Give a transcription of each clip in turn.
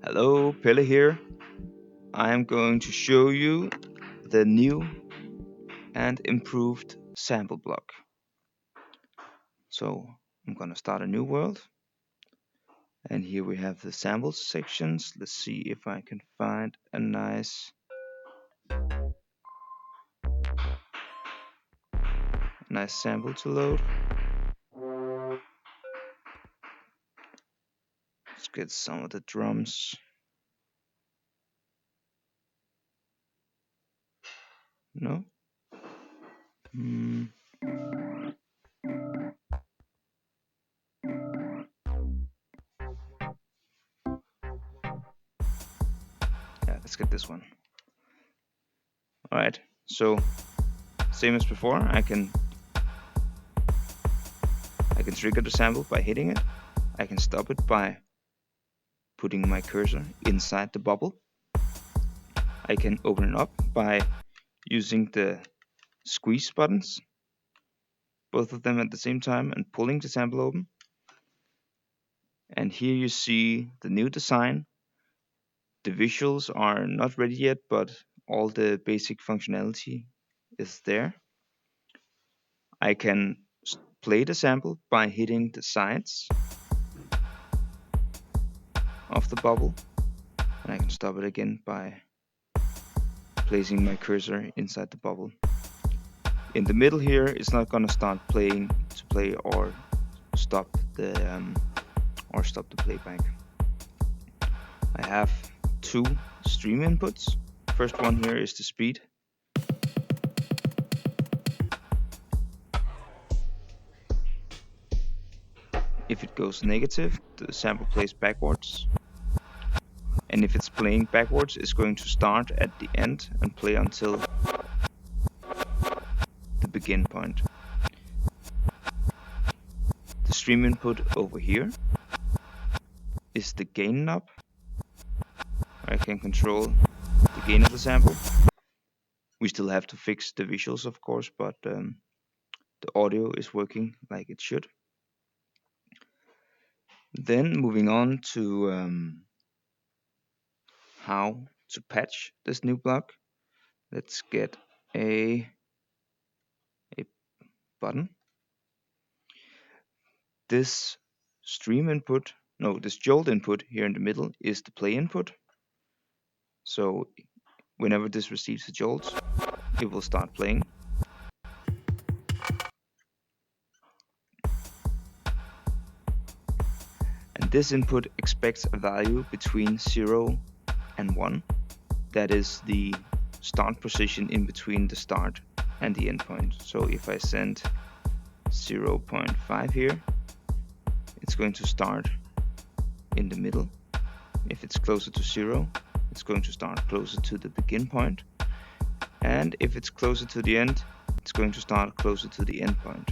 Hello, Pelle here. I am going to show you the new and improved sample block. So I'm going to start a new world, and here we have the samples sections. Let's see if I can find a nice sample to load. Let's get some of the drums. No? Hmm. Yeah, let's get this one. Alright, so same as before, I can trigger the sample by hitting it. I can stop it by putting my cursor inside the bubble. I can open it up by using the squeeze buttons, both of them at the same time, and pulling the sample open. And here you see the new design. The visuals are not ready yet, but all the basic functionality is there. I can play the sample by hitting the sides of the bubble, and I can stop it again by placing my cursor inside the bubble. In the middle here, it's not gonna start playing to play or stop the playback. I have two stream inputs. First one here is the speed. If it goes negative, the sample plays backwards. And if it's playing backwards, it's going to start at the end and play until the begin point. The stream input over here is the gain knob. I can control the gain of the sample. We still have to fix the visuals, of course, but the audio is working like it should. Then moving on to how to patch this new block. Let's get a button. This this jolt input here in the middle is the play input. So whenever this receives a jolt, it will start playing. And this input expects a value between 0 and 1. That is the start position in between the start and the end point. So if I send 0.5 here, it's going to start in the middle. If it's closer to 0, it's going to start closer to the begin point. And if it's closer to the end, it's going to start closer to the end point.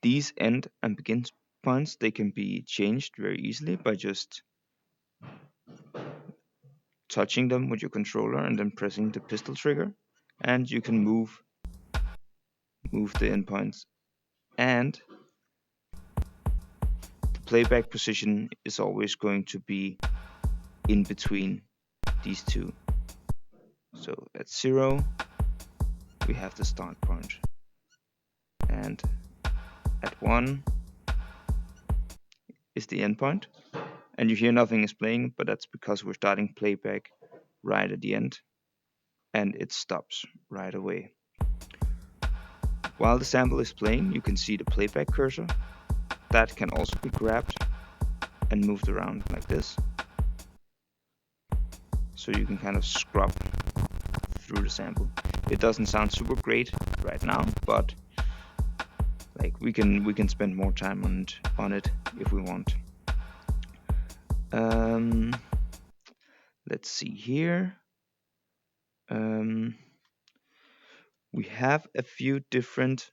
These end and begin points, they can be changed very easily by just touching them with your controller and then pressing the pistol trigger, and you can move the endpoints. And the playback position is always going to be in between these two. So at 0, we have the start point, and at 1 is the end point. And you hear nothing is playing, but that's because we're starting playback right at the end, and it stops right away. While the sample is playing, you can see the playback cursor. That can also be grabbed and moved around like this. So you can kind of scrub through the sample. It doesn't sound super great right now, but like we can spend more time on it if we want. Let's see here. We have a few different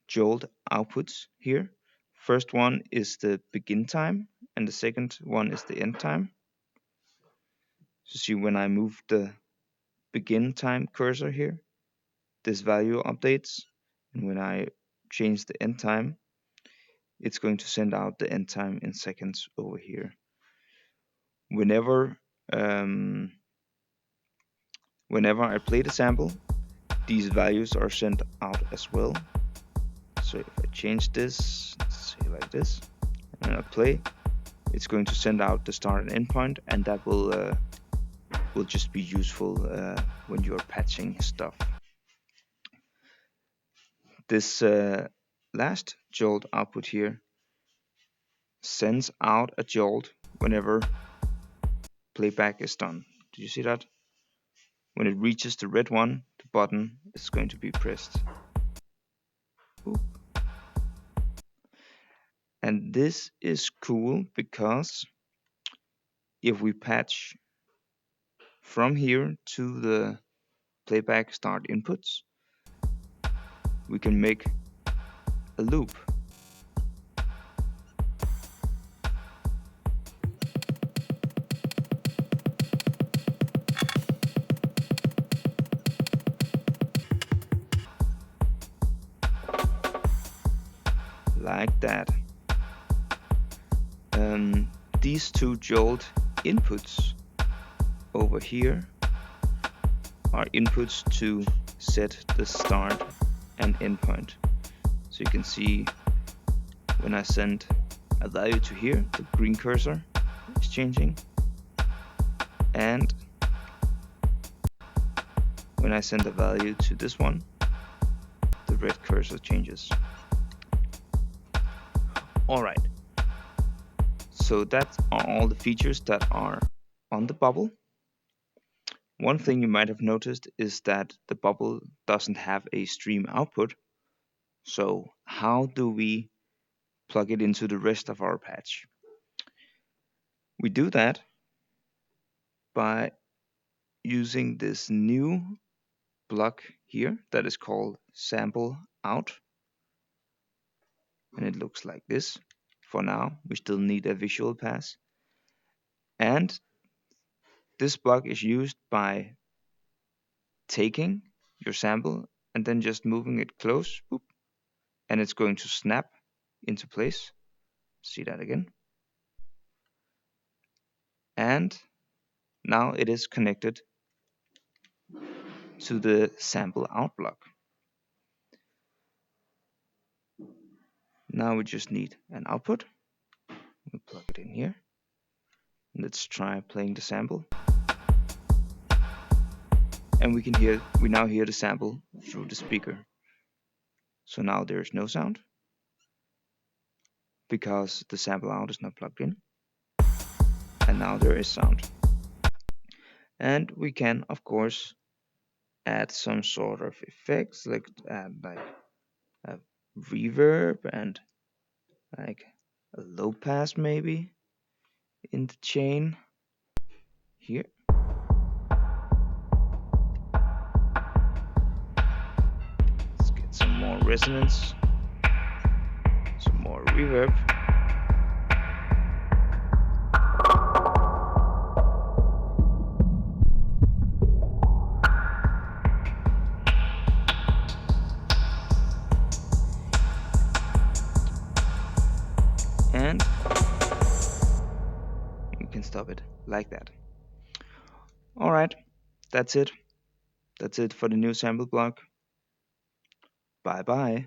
jolt outputs here. First one is the begin time, and the second one is the end time. So see, when I move the begin time cursor here, this value updates, and when I change the end time, it's going to send out the end time in seconds over here. Whenever um, whenever I play the sample, these values are sent out as well. So if I change this, let's say like this, and I play, it's going to send out the start and end point, and that will just be useful when you're patching stuff. This last jolt output here sends out a jolt whenever playback is done. Do you see that? When it reaches the red one, the button is going to be pressed. Oop. And this is cool because if we patch from here to the playback start inputs, we can make a loop. Like that. These two jolt inputs over here are inputs to set the start and end point. So you can see when I send a value to here, the green cursor is changing, and when I send a value to this one, the red cursor changes. Alright, so that are all the features that are on the bubble. One thing you might have noticed is that the bubble doesn't have a stream output. So how do we plug it into the rest of our patch? We do that by using this new block here that is called sample out, and it looks like this. For now, we still need a visual pass, and this block is used by taking your sample and then just moving it close, boop, and it's going to snap into place. See that again. And now it is connected to the sample out block. Now we just need an output. We'll plug it in here. Let's try playing the sample. And we now hear the sample through the speaker. So now there is no sound because the sample out is not plugged in. And now there is sound. And we can, of course, add some sort of effects, like add like a reverb and like a low pass maybe in the chain here. Let's get some more resonance, some more reverb. And we can stop it like that. Alright, that's it. That's it for the new sample block. Bye bye.